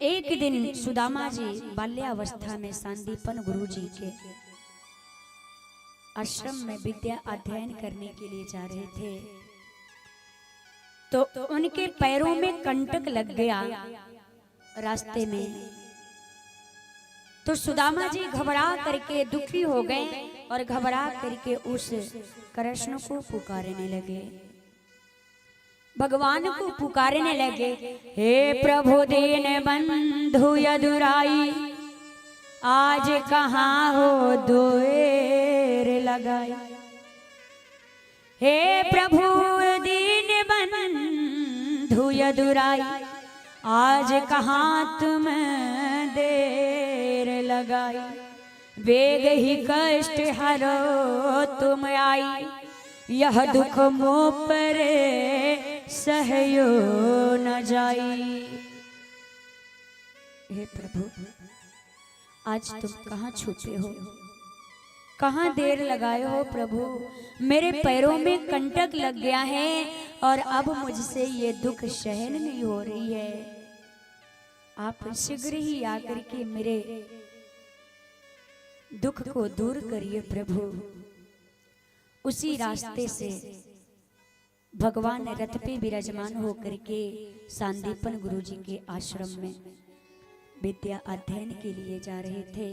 एक दिन सुदामा जी बाल्यावस्था में सांदीपन गुरु जी के आश्रम में विद्या अध्ययन करने के लिए जा रहे थे, तो उनके पैरों में कंटक लग गया रास्ते में। तो सुदामा जी घबरा करके दुखी हो गए और घबरा करके उस कृष्ण को पुकारने लगे, भगवान को पुकारने लगे। हे प्रभु दीन बंधु यदुराई, आज कहाँ हो देर लगाई। हे प्रभु दीन बंधु यदुराई, आज कहाँ तुम देर लगाई। वेग ही कष्ट हरो तुम आई, यह दुख मुँह पर सहयो न जाई। हे प्रभु, आज तुम कहाँ छुपे हो, कहाँ देर लगाए हो प्रभु। मेरे पैरों में कंटक लग गया है और अब मुझसे ये दुख सहन नहीं हो रही है। आप शीघ्र ही आकर के मेरे दुख को दूर करिए प्रभु। उसी रास्ते से भगवान रथ पे विराजमान होकर के सांदीपन गुरु जी के आश्रम में विद्या अध्ययन के लिए जा रहे थे।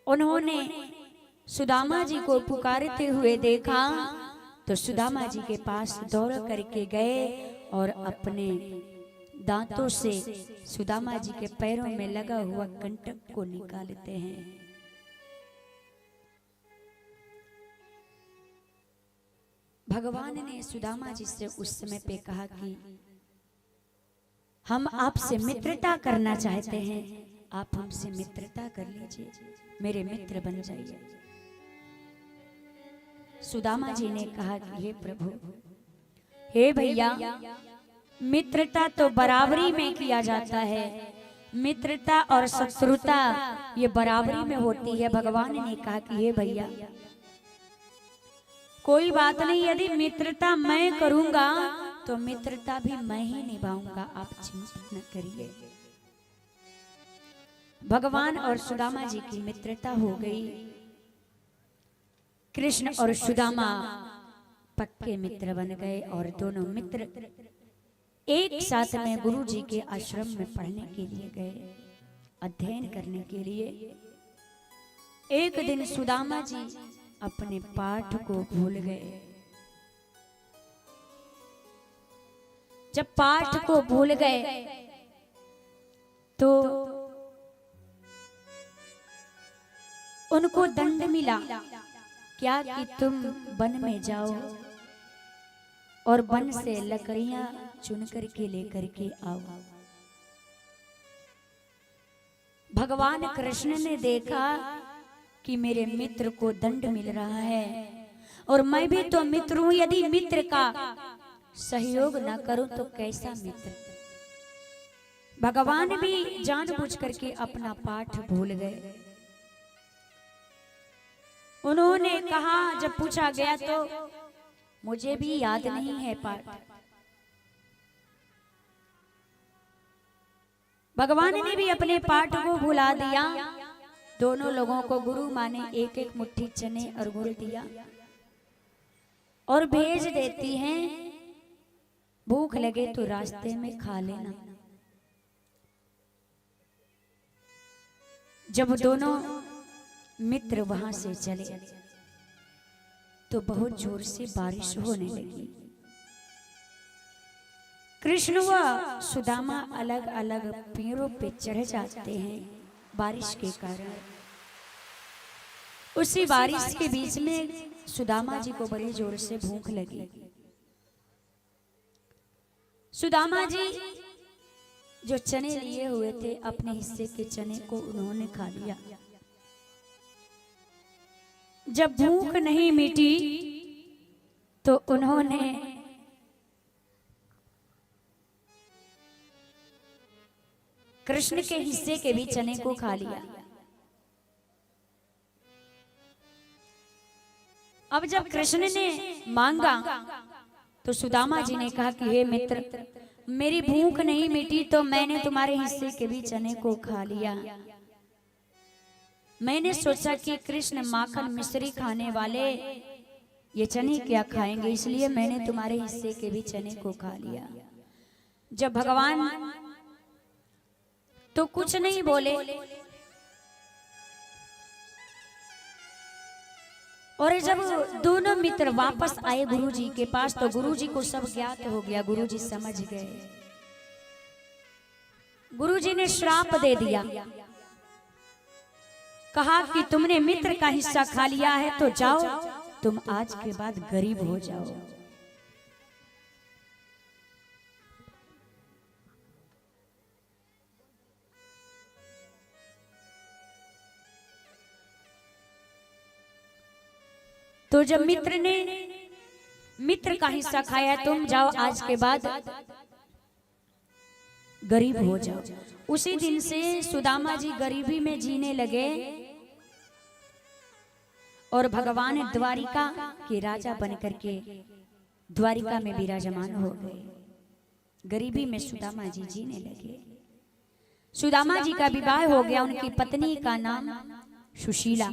उन्होंने सुदामा जी को पुकारते हुए देखा तो सुदामा जी के पास दौड़ करके गए और अपने दांतों से सुदामा जी के पैरों में लगा हुआ कंटक को निकालते हैं। भगवान ने सुदामा जी से उस समय पे कहा कि हम आपसे मित्रता करना चाहते हैं, आप हमसे मित्रता कर लीजिए, मेरे मित्र बन जाइए। सुदामा जी ने कहा कि हे प्रभु, हे भैया, मित्रता तो बराबरी में किया जाता है, मित्रता और शत्रुता ये बराबरी में होती है। भगवान ने कहा कि हे भैया, कोई बात नहीं, यदि मित्रता मैं करूंगा तो मित्रता भी मैं ही निभाऊंगा, आप चिंता न करिए। भगवान और सुदामा जी की मित्रता हो गई। कृष्ण और सुदामा पक्के मित्र बन गए और दोनों मित्र एक साथ में गुरु जी के आश्रम में पढ़ने के लिए गए, अध्ययन करने के लिए। एक दिन सुदामा जी अपने पाठ को भूल गए। जब पाठ को भूल गए तो उनको दंड मिला, क्या कि तुम वन में जाओ और वन से लकड़ियां चुन करके लेकर के आओ। भगवान कृष्ण ने देखा कि मेरे मित्र को दंड मिल रहा है और मैं भी तो मित्र हूं, यदि मित्र का सहयोग ना करूं तो कैसा मित्र। भगवान भी जानबूझ करके अपना पाठ भूल गए। उन्होंने कहा, जब पूछा गया तो मुझे भी याद नहीं है पाठ। भगवान ने भी अपने पाठ को भुला दिया। दोनों लोगों को गुरु माँ ने एक एक मुट्ठी चने और गुड़ दिया और भेज देती हैं, भूख लगे तो रास्ते में खा लेना। जब दोनों मित्र वहां से चले तो बहुत जोर से बारिश होने लगी। कृष्ण व सुदामा अलग अलग पेड़ों पे चढ़ जाते हैं बारिश के कारण। उसी बारिश के बीच में सुदामा जी को बड़ी जोर से भूख लगी। सुदामा जी जो चने लिए हुए थे, अपने हिस्से के चने को उन्होंने खा लिया। जब भूख नहीं मिटी तो उन्होंने कृष्ण के हिस्से के भी चने को खा लिया। अब जब कृष्ण ने मांगा तो सुदामा जी ने कहा कि हे मित्र, मेरी भूख नहीं मिटी तो मैंने तुम्हारे हिस्से के भी चने को खा लिया। मैंने सोचा कि कृष्ण माखन मिश्री खाने वाले ये चने क्या खाएंगे, इसलिए मैंने तुम्हारे हिस्से के भी चने को खा लिया। जब भगवान तो कुछ नहीं बोले, और जब दोनों मित्र वापस आए गुरुजी के पास तो गुरुजी को सब ज्ञात हो गया। गुरुजी समझ गए। गुरुजी ने श्राप दे दिया, कहा कि तुमने मित्र का हिस्सा खा लिया है तो जाओ, तुम आज के बाद गरीब हो जाओ। तो जब मित्र का हिस्सा खाया, तुम जाओ आज के बाद गरीब हो जाओ। उसी दिन से सुदामा जी गरीबी में जीने लगे और भगवान द्वारिका के राजा बनकर के द्वारिका में विराजमान हो गए। गरीबी में सुदामा जी जीने लगे। सुदामा जी का विवाह हो गया। उनकी पत्नी का नाम सुशीला।